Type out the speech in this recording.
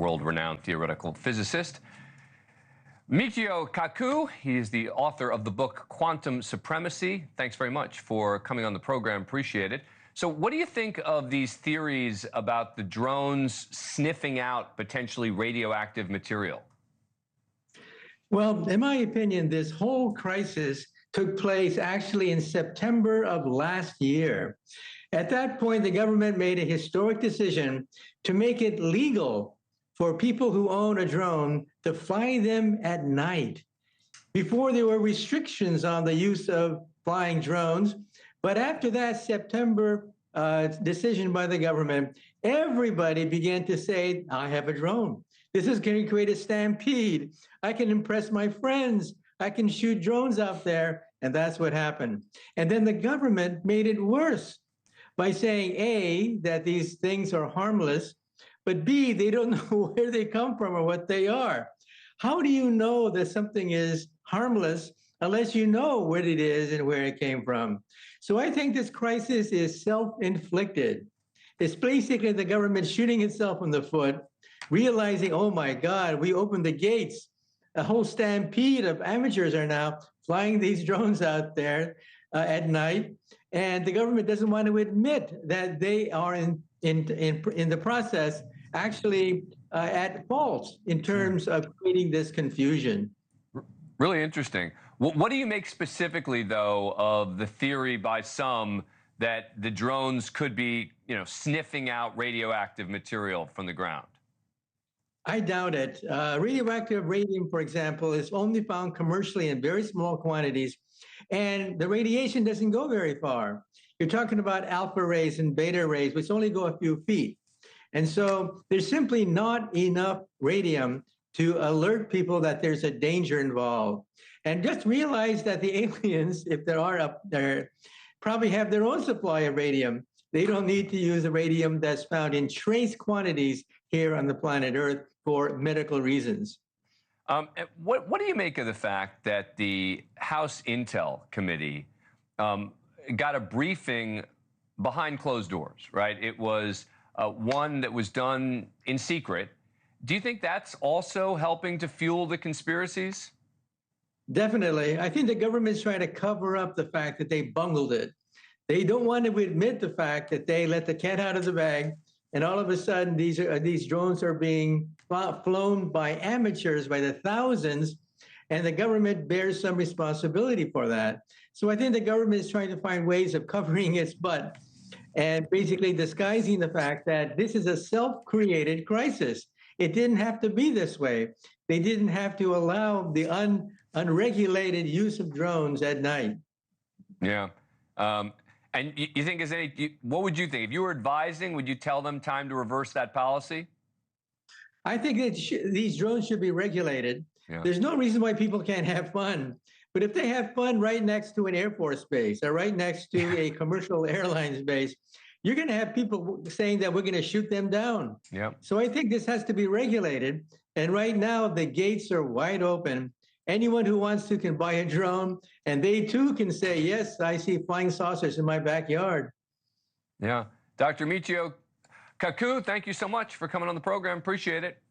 world-renowned theoretical physicist. Michio Kaku, he is the author of the book Quantum Supremacy. Thanks very much for coming on the program. Appreciate it. So what do you think of these theories about the drones sniffing out potentially radioactive material? Well, in my opinion, this whole crisis took place actually in September of last year. At that point, the government made a historic decision to make it legal for people who own a drone to fly them at night. Before, there were restrictions on the use of flying drones, but after that September decision by the government, everybody began to say, I have a drone. This is going to create a stampede. I can impress my friends. I can shoot drones out there. And that's what happened. And then the government made it worse by saying, A, that these things are harmless, but B, they don't know where they come from or what they are. How do you know that something is harmless unless you know what it is and where it came from? So I think this crisis is self-inflicted. It's basically the government shooting itself in the foot, realizing, oh my God, we opened the gates. A whole stampede of amateurs are now flying these drones out there at night. And the government doesn't want to admit that they are in the process actually at fault in terms of creating this confusion. Really interesting. What do you make specifically, though, of the theory by some that the drones could be, sniffing out radioactive material from the ground? I doubt it. Radioactive radium, for example, is only found commercially in very small quantities, and the radiation doesn't go very far. You're talking about alpha rays and beta rays, which only go a few feet. And so there's simply not enough radium to alert people that there's a danger involved. And just realize that the aliens, if there are up there, probably have their own supply of radium. They don't need to use the radium that's found in trace quantities here on the planet Earth for medical reasons. What do you make of the fact that the House Intel Committee got a briefing behind closed doors, right? It was one that was done in secret. Do you think that's also helping to fuel the conspiracies? Definitely. I think the government's trying to cover up the fact that they bungled it. They don't want to admit the fact that they let the cat out of the bag, and all of a sudden these drones are being flown by amateurs by the thousands, and the government bears some responsibility for that. So I think the government is trying to find ways of covering its butt and basically disguising the fact that this is a self-created crisis. It didn't have to be this way. They didn't have to allow the unregulated use of drones at night. Yeah. And you think, what would you think? If you were advising, would you tell them time to reverse that policy? I think that these drones should be regulated. Yeah. There's no reason why people can't have fun. But if they have fun right next to an Air Force base or right next to a commercial airlines base, you're going to have people saying that we're going to shoot them down. Yep. So I think this has to be regulated. And right now, the gates are wide open. Anyone who wants to can buy a drone, and they too can say, yes, I see flying saucers in my backyard. Yeah. Dr. Michio Kaku, thank you so much for coming on the program. Appreciate it.